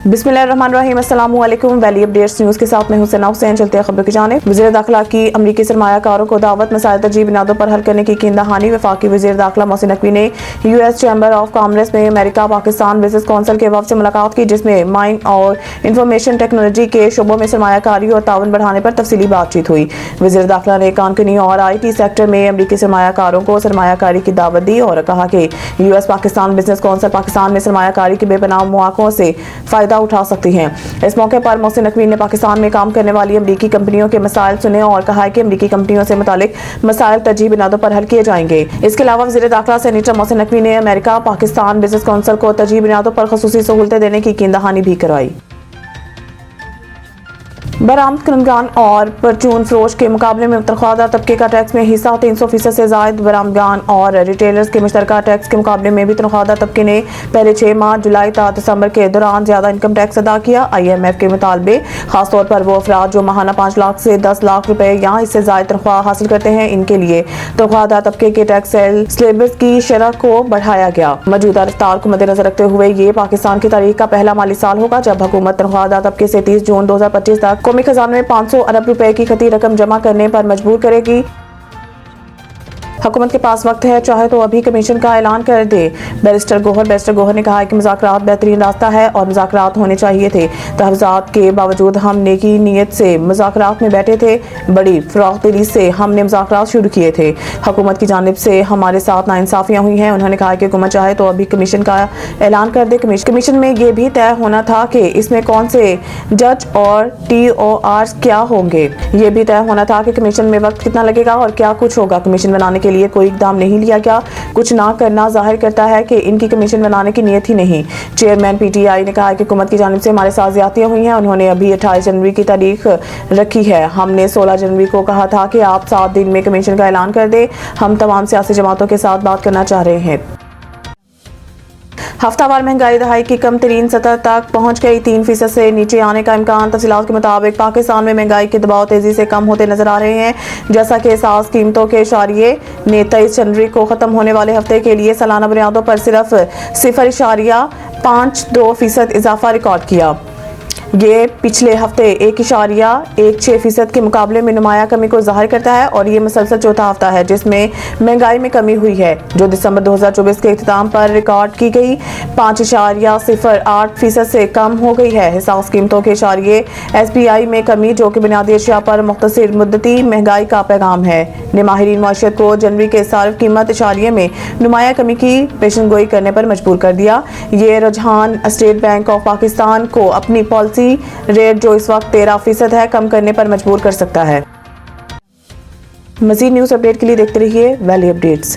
बिस्मिल्लाहिर्रहमानिर्रहीम, अस्सलाम वालेकुम। वैली अपडेट्स न्यूज़ के साथ मैं हुसैन हुसैन। चलते हैं खबरों की जानिब। वज़ीर दाखिला की अमरीकी सरमायाकारों को दावत, मसाइल तरजीह बुनियादों पर हल करने की दहानी। वफाकी वज़ीर दाखिला मोहसिन नकवी ने US चैम्बर ऑफ कॉमर्स में अमेरिका पाकिस्तान बिजनेस कौंसिल के वफ़द से मुलाकात की, जिसमें माइन और इंफॉर्मेशन टेक्नोलॉजी के शोबों में सरमायाकारी और ताउन बढ़ाने पर तफसीली बातचीत हुई। वज़ीर दाखिला ने कानूनी और IT सेक्टर में अमरीकी सरमायाकारों को सरमायाकारी की दावत दी और कहा कि US Pakistan business council Pakistan में सरमायाकारी के बेपनाह मौक़ों से फ़ायदा उठा सकती हैं। इस मौके पर मोहसिन नकवी ने पाकिस्तान में काम करने वाली अमरीकी कंपनियों के मसाइल सुने और कहा कि अमरीकी कंपनियों से मुतालिक मसाइल तरजीह बुनियादों पर हल किए जाएंगे। इसके अलावा वज़ीर दाखिला सेनेटर मोहसिन नकवी ने अमेरिका पाकिस्तान बिजनेस कौंसिल को तरजीह बुनियादों पर ख़ुसूसी सहूलतें देने की दहानी भी कराई। बरामद कंदगान और परचून फरोश के मुकाबले में तनख्वाहदार तबके का टैक्स में हिस्सा 300% से ज़ायद। बरामदगान और रिटेलर्स के मुश्तरका टैक्स के मुकाबले में भी तनख्वाहदार तबके ने पहले 6 माह जुलाई ta दिसंबर के दौरान ज़्यादा इनकम टैक्स अदा किया। IMF के मुतालबे खासतौर पर वो अफराद जो माहाना 5 लाख से 10 लाख रुपए या इससे ज़ायद तनख्वाह हासिल करते हैं, इनके लिए तनख्वाहदार तबके के टैक्स स्लेबस की शरह को बढ़ाया गया। मौजूदा रफ्तार को मद्देनजर रखते हुए ये पाकिस्तान की तारीख का पहला माली साल होगा जब हुकूमत तनख्वाहदार तबके से 30 जून 2025 तक कौमी खजाने में 500 अरब रुपए की खती रकम जमा करने पर मजबूर करेगी। हुकूमत के पास वक्त है, चाहे तो अभी कमीशन का ऐलान कर दे। बैरिस्टर गोहर ने कहा कि मुज़ाकरात बेहतरीन रास्ता है और मुज़ाकरात होने चाहिए थे। तहफ़्ज़ात के बावजूद हम नेकी नीयत से मुज़ाकरात में बैठे थे, बड़ी फ़राग़दिली से हमने मुज़ाकरात शुरू किए थे। हुकूमत की जानिब से हमारे साथ नाइंसाफ़ियाँ हुई हैं। उन्होंने कहा कि हुकूमत चाहे तो अभी कमीशन का ऐलान कर दे। कमीशन में ये भी तय होना था कि इसमें कौन से जज और TORs क्या होंगे। ये भी तय होना था कि कमीशन में वक्त कितना लगेगा और क्या कुछ होगा। कमीशन बनाने के लिए कोई इकदाम नहीं लिया गया। कुछ ना करना जाहिर करता है कि इनकी कमीशन बनाने की नीयत ही नहीं। चेयरमैन PTI ने कहा कि हुकूमत की जानिब से हमारे साथ ज़्यादतियाँ हुई हैं। उन्होंने अभी 28 जनवरी की तारीख रखी है। हमने 16 जनवरी को कहा था कि आप 7 दिन में कमीशन का ऐलान कर दें। हम तमाम सियासी जमातों के साथ बात करना चाह रहे हैं। हफ्तावार महंगाई दहाई की कम तरीन सतह तक पहुंच गई। 3% से नीचे आने का इम्कान। तफसीलात के मुताबिक पाकिस्तान में महंगाई के दबाव तेजी से कम होते नजर आ रहे हैं, जैसा कि एहसास कीमतों के इशारिये ने 23 जनवरी को खत्म होने वाले हफ्ते के लिए सालाना बुनियादों पर सिर्फ 0.52% इजाफा रिकॉर्ड किया। ये पिछले हफ्ते 1.16% के मुकाबले में नुमाया कमी को जाहिर करता है और ये मुसलसल चौथा हफ्ता है जिसमें महंगाई में कमी हुई है, जो दिसंबर 2024 के इख्तिताम पर रिकॉर्ड की गई 5.08% से कम हो गई है। हिसास कीमतों के इशारिये SPI में कमी, जो कि बुनियादी अशिया पर मुख्तसर मुद्दती महंगाई का पैगाम है, ने माहिरीन मईशत को जनवरी के सार्फ कीमत इशारिये में नुमाया कमी की पेशनगोई करने पर मजबूर कर दिया। ये रुझान स्टेट बैंक ऑफ पाकिस्तान को अपनी पॉलिसी रेट, जो इस वक्त 13% है, कम करने पर मजबूर कर सकता है। मज़ीद न्यूज़ अपडेट के लिए देखते रहिए वैली अपडेट्स।